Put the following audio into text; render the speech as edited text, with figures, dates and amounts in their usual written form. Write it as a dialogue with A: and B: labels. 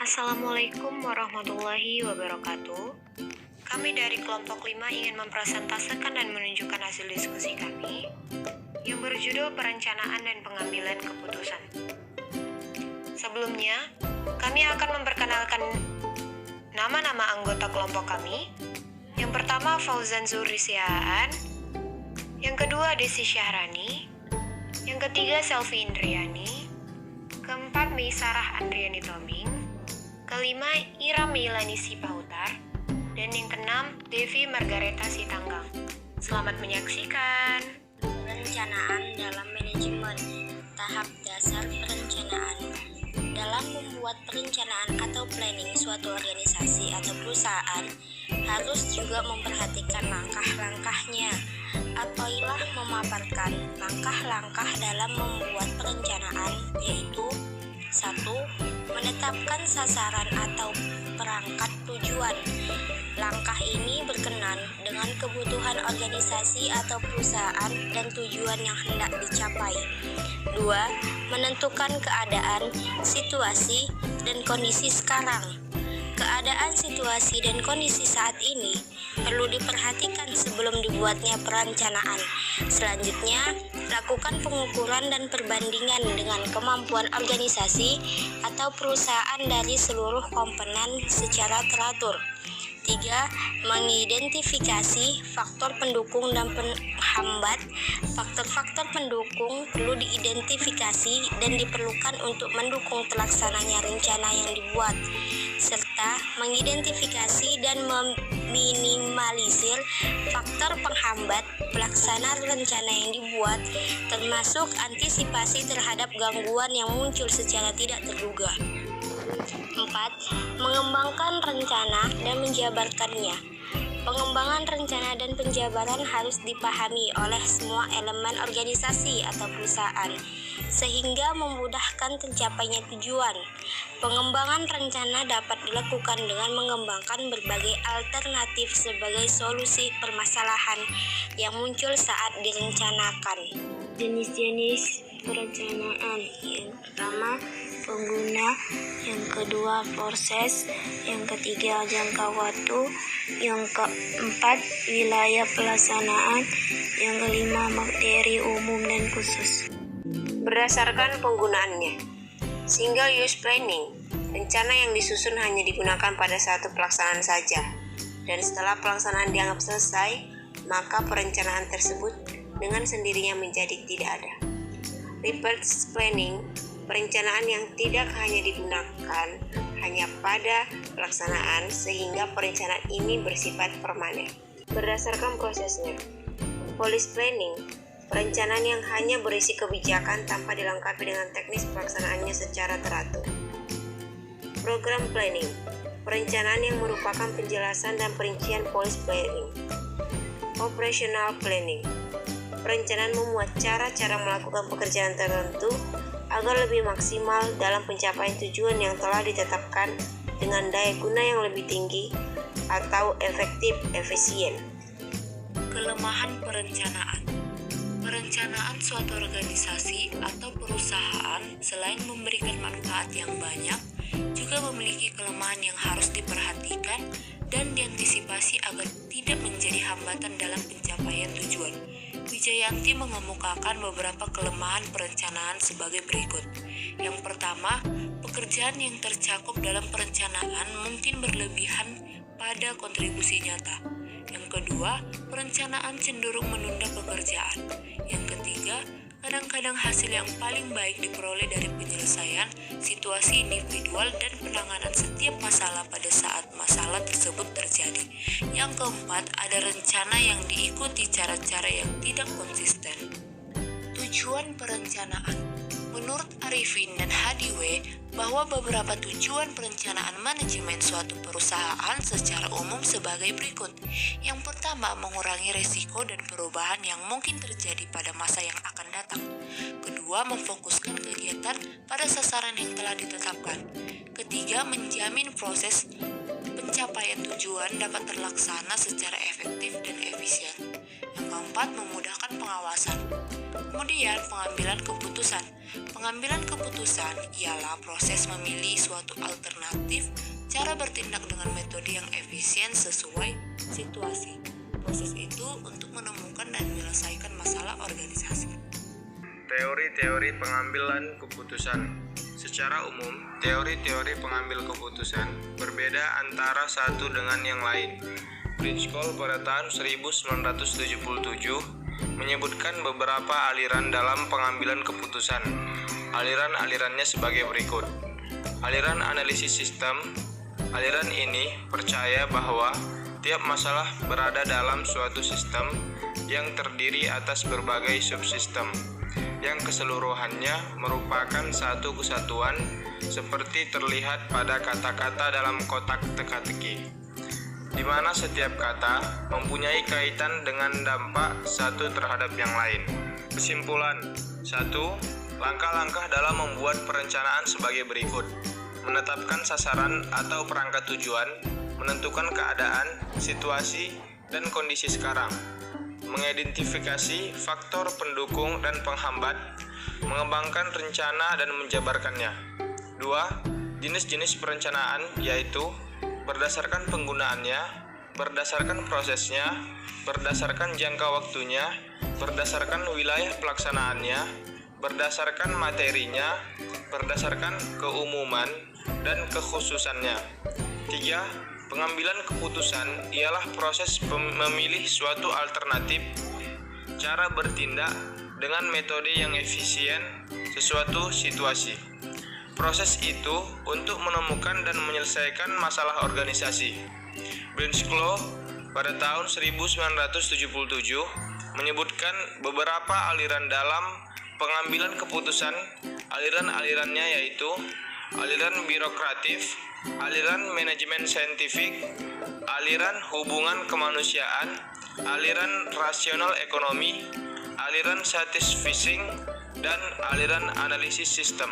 A: Assalamualaikum warahmatullahi wabarakatuh. Kami dari kelompok 5 ingin mempresentasekan dan menunjukkan hasil diskusi kami yang berjudul Perencanaan dan Pengambilan Keputusan. Sebelumnya, kami akan memperkenalkan nama-nama anggota kelompok kami. Yang pertama Fauzan Zuri Sihaan, yang kedua Desi Syahrani, yang ketiga Selvi Indriani, keempat Meisarah Andriani Toming, kelima Ira Meilani Sipahutar, dan yang keenam Devi Margareta Sitanggang. Selamat menyaksikan.
B: Perencanaan dalam manajemen. Tahap dasar perencanaan. Dalam membuat perencanaan atau planning suatu organisasi atau perusahaan, harus juga memperhatikan langkah-langkahnya. Apabila memaparkan langkah-langkah dalam membuat perencanaan, yaitu 1. Menetapkan sasaran atau perangkat tujuan. Langkah ini berkenan dengan kebutuhan organisasi atau perusahaan dan tujuan yang hendak dicapai. 2. Menentukan keadaan, situasi, dan kondisi sekarang. Keadaan, situasi, dan kondisi saat ini perlu diperhatikan sebelum dibuatnya perencanaan. Selanjutnya, lakukan pengukuran dan perbandingan dengan kemampuan organisasi atau perusahaan dari seluruh komponen secara teratur. 3. Mengidentifikasi faktor pendukung dan penghambat. Faktor-faktor pendukung perlu diidentifikasi dan diperlukan untuk mendukung terlaksananya rencana yang dibuat, serta mengidentifikasi dan meminimalisir faktor penghambat pelaksanaan rencana yang dibuat, termasuk antisipasi terhadap gangguan yang muncul secara tidak terduga. 4. Mengembangkan rencana dan menjabarkannya. Pengembangan rencana dan penjabaran harus dipahami oleh semua elemen organisasi atau perusahaan, sehingga memudahkan tercapainya tujuan. Pengembangan rencana dapat dilakukan dengan mengembangkan berbagai alternatif sebagai solusi permasalahan yang muncul saat direncanakan. Jenis-jenis perencanaan. Yang pertama, pengguna, yang kedua proses, yang ketiga jangka waktu, yang keempat wilayah pelaksanaan, yang kelima materi umum dan khusus.
A: Berdasarkan penggunaannya, single use planning, rencana yang disusun hanya digunakan pada satu pelaksanaan saja, dan setelah pelaksanaan dianggap selesai, maka perencanaan tersebut dengan sendirinya menjadi tidak ada. Reverse planning, perencanaan yang tidak hanya digunakan hanya pada pelaksanaan sehingga perencanaan ini bersifat permanen. Berdasarkan prosesnya. Policy planning, perencanaan yang hanya berisi kebijakan tanpa dilengkapi dengan teknis pelaksanaannya secara teratur. Program planning, perencanaan yang merupakan penjelasan dan perincian policy planning. Operational planning, perencanaan memuat cara-cara melakukan pekerjaan tertentu agar lebih maksimal dalam pencapaian tujuan yang telah ditetapkan dengan daya guna yang lebih tinggi atau efisien.
C: Kelemahan perencanaan. Perencanaan suatu organisasi atau perusahaan selain memberikan manfaat yang banyak, juga memiliki kelemahan yang harus diperhatikan dan diantisipasi agar tidak menjadi hambatan dalam pencapaian tujuan. Wijayanti mengemukakan beberapa kelemahan perencanaan sebagai berikut. Yang pertama, pekerjaan yang tercakup dalam perencanaan mungkin berlebihan pada kontribusi nyata. Yang kedua, perencanaan cenderung menunda pekerjaan. Yang ketiga, kadang-kadang hasil yang paling baik diperoleh dari penyelesaian situasi individual dan penanganan setiap masalah pada saat masalah tersebut terjadi. Yang keempat, ada rencana yang diikuti cara-cara yang tidak konsisten. Tujuan perencanaan. Menurut Arifin dan Hadiwe, bahwa beberapa tujuan perencanaan manajemen suatu perusahaan secara umum sebagai berikut. Yang pertama, mengurangi risiko dan perubahan yang mungkin terjadi pada masa yang akan datang. Kedua, memfokuskan kegiatan pada sasaran yang telah ditetapkan. Ketiga, menjamin proses pencapaian tujuan dapat terlaksana secara efektif dan efisien. Yang keempat, memudahkan pengawasan. Kemudian, pengambilan keputusan. Pengambilan keputusan ialah proses memilih suatu alternatif cara bertindak dengan metode yang efisien sesuai situasi. Proses itu untuk menemukan dan menyelesaikan masalah organisasi.
D: Teori-teori pengambilan keputusan. Secara umum, teori-teori pengambil keputusan berbeda antara satu dengan yang lain. Bridge-Cole pada tahun 1977 menyebutkan beberapa aliran dalam pengambilan keputusan. Aliran-alirannya sebagai berikut. Aliran analisis sistem. Aliran ini percaya bahwa tiap masalah berada dalam suatu sistem yang terdiri atas berbagai subsistem, yang keseluruhannya merupakan satu kesatuan seperti terlihat pada kata-kata dalam kotak teka-teki, di mana setiap kata mempunyai kaitan dengan dampak satu terhadap yang lain. Kesimpulan 1. Langkah-langkah dalam membuat perencanaan sebagai berikut. Menetapkan sasaran atau perangkat tujuan, menentukan keadaan, situasi, dan kondisi sekarang. Mengidentifikasi faktor pendukung dan penghambat, mengembangkan rencana dan menjabarkannya. 2. Jenis-jenis perencanaan yaitu berdasarkan penggunaannya, berdasarkan prosesnya, berdasarkan jangka waktunya, berdasarkan wilayah pelaksanaannya, berdasarkan materinya, berdasarkan keumuman dan kekhususannya. 3. Pengambilan keputusan ialah proses memilih suatu alternatif cara bertindak dengan metode yang efisien sesuatu situasi. Proses itu untuk menemukan dan menyelesaikan masalah organisasi. Bridge-Cole pada tahun 1977 menyebutkan beberapa aliran dalam pengambilan keputusan. Aliran-alirannya yaitu aliran birokratif, aliran manajemen saintifik, aliran hubungan kemanusiaan, aliran rasional ekonomi, aliran satisficing, dan aliran analisis sistem.